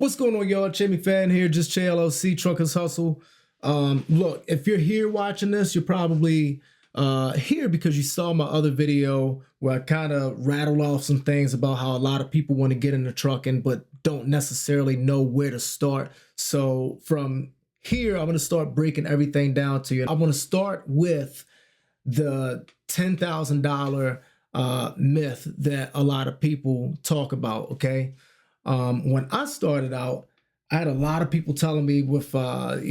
What's going on, y'all? Jamie Fan here, just JLLC Truckers Hustle. Look, if you're here watching this, you're probably here because you saw my other video where I kind of rattled off some things about how a lot of people want to get into trucking but don't necessarily know where to start. So from here, I'm going to start breaking everything down to you. I want to start with the $10,000 myth that a lot of people talk about, okay? When I started out, I had a lot of people telling me with, a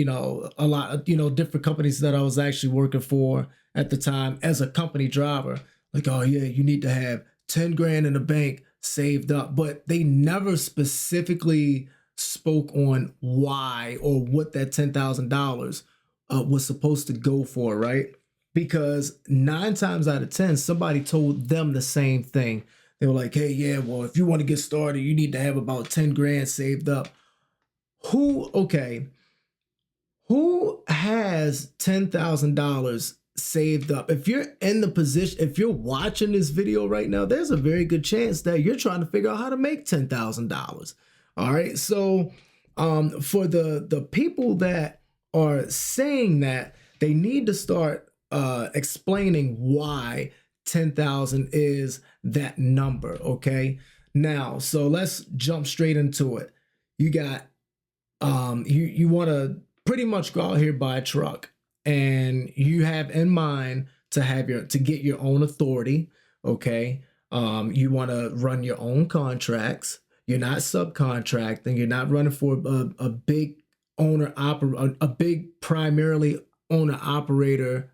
lot of, different companies that I was actually working for at the time as a company driver, like, oh yeah, you need to have 10 grand in the bank saved up, but they never specifically spoke on why or what that $10,000 was supposed to go for, right? Because 9 times out of 10, somebody told them the same thing. They were like, hey, yeah, well, if you want to get started, you need to have about 10 grand saved up. Who has $10,000 saved up? If you're in the position, if you're watching this video right now, there's a very good chance that you're trying to figure out how to make $10,000. All right. So for the people that are saying that, they need to start explaining why 10,000 is that number. Okay. Now, so let's jump straight into it. You got, you want to pretty much go out here, buy a truck, and you have in mind to get your own authority. Okay. You want to run your own contracts. You're not subcontracting. You're not running for a big a big primarily owner operated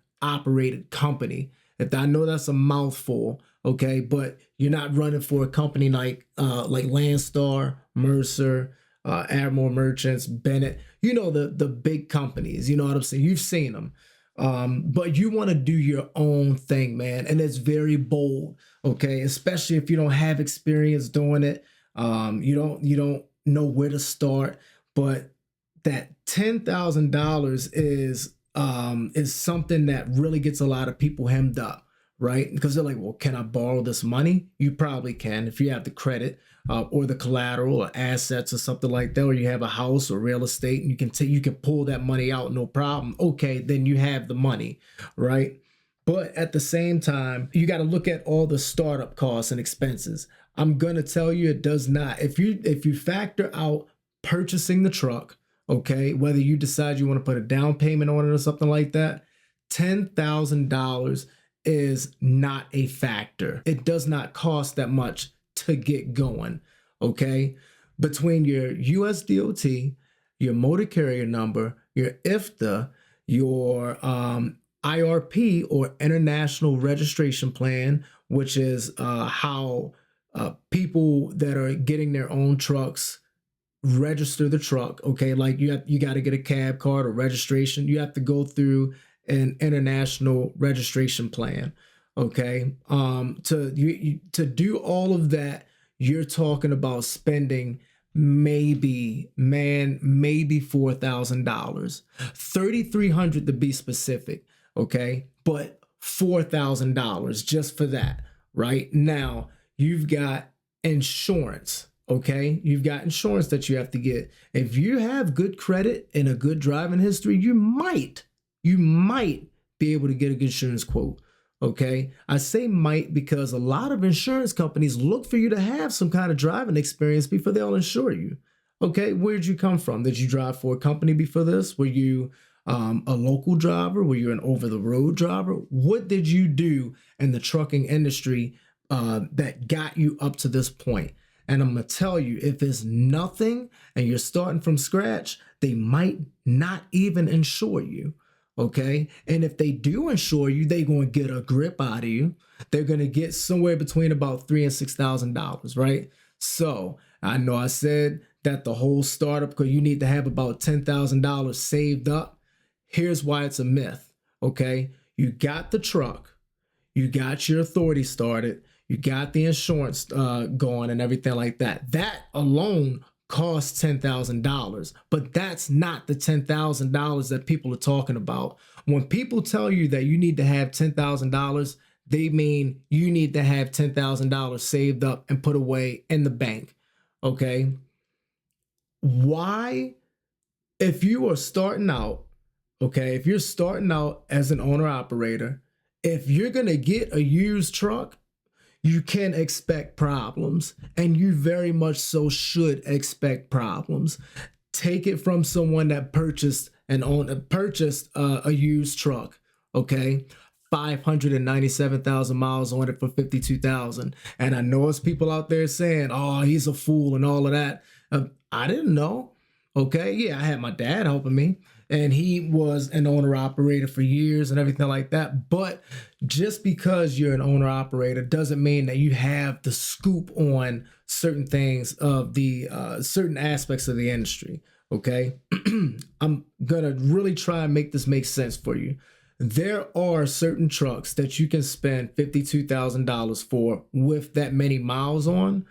company. If I know that's a mouthful, okay, but you're not running for a company like Landstar, Mercer, Admiral Merchants, Bennett, the big companies, you know what I'm saying? You've seen them. But you want to do your own thing, man. And it's very bold, okay? Especially if you don't have experience doing it. You don't know where to start, but that $10,000 is something that really gets a lot of people hemmed up, right? Because they're like, well, can I borrow this money? You probably can if you have the credit or the collateral or assets or something like that, or you have a house or real estate and you can pull that money out, no problem. Okay, then you have the money, right? But at the same time, you got to look at all the startup costs and expenses. I'm gonna tell you, it does not. If you factor out purchasing the truck, okay, whether you decide you want to put a down payment on it or something like that, $10,000 is not a factor. It does not cost that much to get going, okay? Between your USDOT, your motor carrier number, your IFTA, your IRP or International Registration Plan, which is how people that are getting their own trucks register the truck, okay? Like you got to get a cab card or registration. You have to go through an international registration plan, okay? To do all of that, you're talking about spending maybe $4,000, $3,300 to be specific, okay? But $4,000 just for that, right? Now you've got insurance. Okay, you've got insurance that you have to get. If you have good credit and a good driving history, you might be able to get a good insurance quote. Okay, I say might because a lot of insurance companies look for you to have some kind of driving experience before they'll insure you. Okay, where'd you come from? Did you drive for a company before this? Were you a local driver? Were you an over-the-road driver? What did you do in the trucking industry that got you up to this point? And I'm going to tell you, if it's nothing and you're starting from scratch, they might not even insure you, okay? And if they do insure you, they're going to get a grip out of you. They're going to get somewhere between about $3,000 and $6,000, right? So I know I said that the whole startup, because you need to have about $10,000 saved up. Here's why it's a myth, okay? You got the truck. You got your authority started. You got the insurance going and everything like that. That alone costs $10,000, but that's not the $10,000 that people are talking about. When people tell you that you need to have $10,000, they mean you need to have $10,000 saved up and put away in the bank, okay? why, if you are starting out, okay, if you're starting out as an owner operator, if you're going to get a used truck, you can expect problems, and you very much so should expect problems. Take it from someone that purchased a used truck, okay? 597,000 miles on it for 52,000. And I know it's people out there saying, "Oh, he's a fool" and all of that. I didn't know. Okay, yeah, I had my dad helping me, and he was an owner operator for years and everything like that. But just because you're an owner operator doesn't mean that you have the scoop on certain things of the certain aspects of the industry. Okay, I'm gonna really try and make this make sense for you. There are certain trucks that you can spend $52,000 for with that many miles on,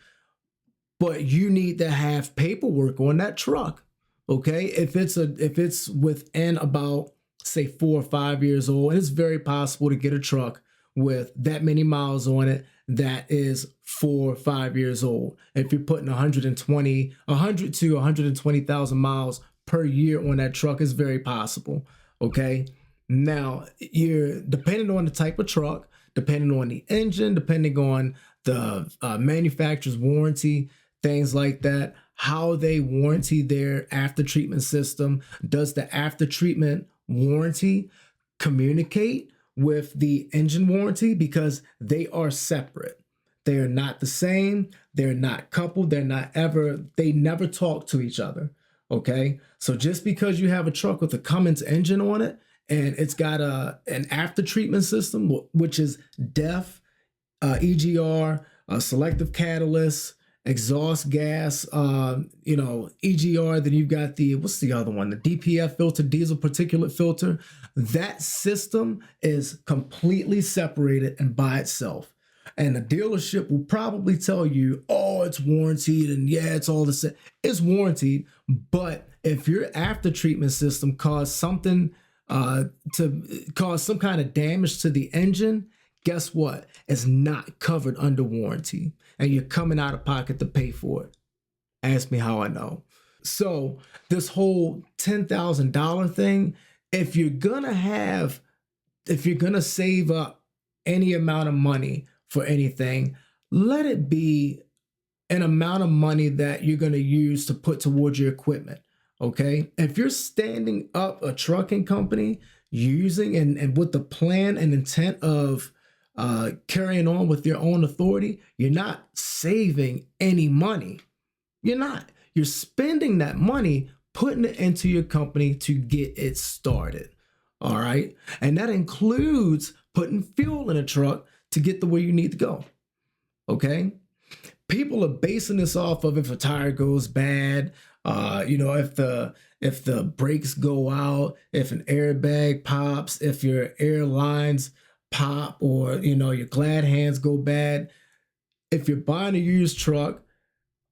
but you need to have paperwork on that truck. Okay, if it's within about, say, 4 or 5 years old, it's very possible to get a truck with that many miles on it that is 4 or 5 years old. If you're putting 100 to 120,000 miles per year on that truck, is very possible. Okay, now you're depending on the type of truck, depending on the engine, depending on the manufacturer's warranty, things like that, how they warranty their after treatment system. Does the after treatment warranty communicate with the engine warranty? Because they are separate. They are not the same. They're not coupled. They never talk to each other. Okay. So just because you have a truck with a Cummins engine on it and it's got an after treatment system, which is DEF, EGR, selective catalyst, exhaust gas, EGR. Then you've got what's the other one? The DPF filter, diesel particulate filter. That system is completely separated and by itself. And the dealership will probably tell you, "Oh, it's warranted, and yeah, it's all the same." It's warranted, but if your after treatment system caused something to cause some kind of damage to the engine, guess what? It's not covered under warranty, and you're coming out of pocket to pay for it. Ask me how I know. So this whole $10,000 thing, if you're gonna save up any amount of money for anything, let it be an amount of money that you're gonna use to put towards your equipment. Okay, if you're standing up a trucking company using and with the plan and intent of carrying on with your own authority, you're not saving any money. You're not. You're spending that money, putting it into your company to get it started. All right. And that includes putting fuel in a truck to get to where you need to go. Okay. People are basing this off of if a tire goes bad, if the brakes go out, if an airbag pops, if your airlines pop, or your glad hands go bad. If you're buying a used truck,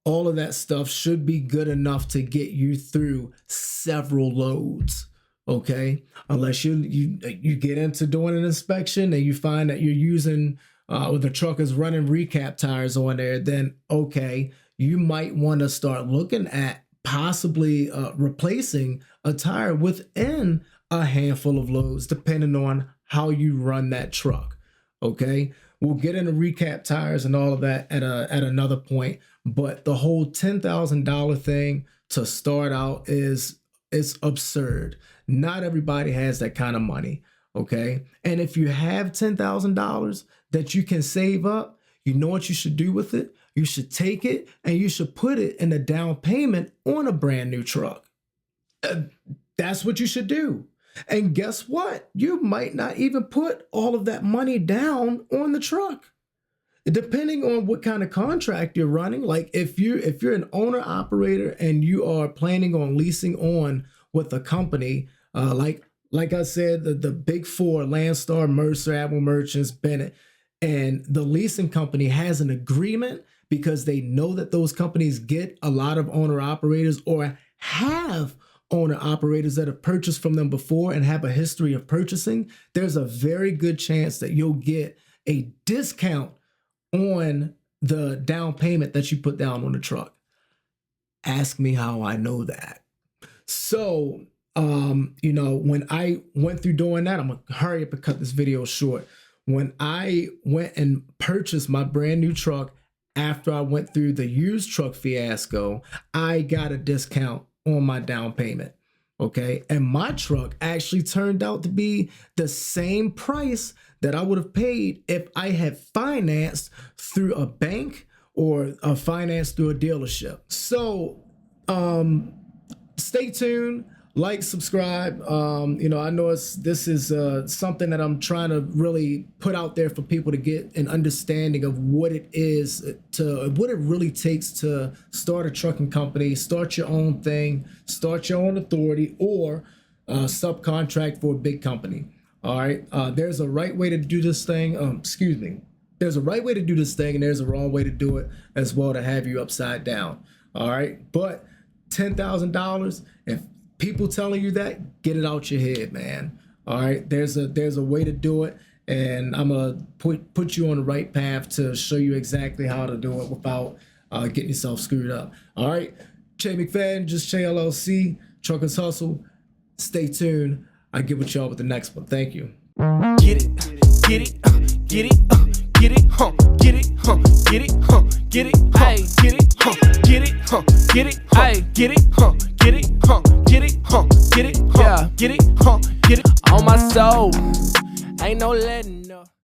all of that stuff should be good enough to get you through several loads. Okay, unless you get into doing an inspection and you find that you're using or the truck is running recap tires on there, then okay, you might want to start looking at possibly replacing a tire within a handful of loads, depending on how you run that truck. Okay, we'll get into recap tires and all of that at another point, but the whole $10,000 thing to start out is absurd. Not everybody has that kind of money. Okay, and if you have $10,000 that you can save up, you know what you should do with it? You should take it and you should put it in a down payment on a brand new truck. That's what you should do. And guess what? You might not even put all of that money down on the truck. Depending on what kind of contract you're running, like if you're an owner operator and you are planning on leasing on with a company, like I said, the big four, Landstar, Mercer, Admiral Merchants, Bennett, and the leasing company has an agreement because they know that those companies get a lot of owner operators or have owner operators that have purchased from them before and have a history of purchasing. There's a very good chance that you'll get a discount on the down payment that you put down on the truck. Ask me how I know that. So, you know, when I went through doing that, I'm gonna hurry up and cut this video short. When I went and purchased my brand new truck after I went through the used truck fiasco, I got a discount on my down payment. Okay. And my truck actually turned out to be the same price that I would have paid if I had financed through a bank or a finance through a dealership. So, stay tuned, like, subscribe. You know, I know this is something that I'm trying to really put out there for people to get an understanding of what it is, what it really takes to start a trucking company, start your own thing, start your own authority, or subcontract for a big company. All right. There's a right way to do this thing. Excuse me. There's a right way to do this thing, and there's a wrong way to do it as well, to have you upside down. All right. But $10,000, if people telling you that, get it out your head, man. All right. There's a way to do it, and I'm gonna put you on the right path to show you exactly how to do it without getting yourself screwed up. All right. Che McFadden, Just Che LLC, Truckers Hustle. Stay tuned. I'll get with y'all with the next one. Thank you. Get it, get it, get it, get it, get it, get it, get it, hey, get it, get it, get it, hey, get it, get it, get it, get it, yeah, get it, get it on my soul. Ain't no letting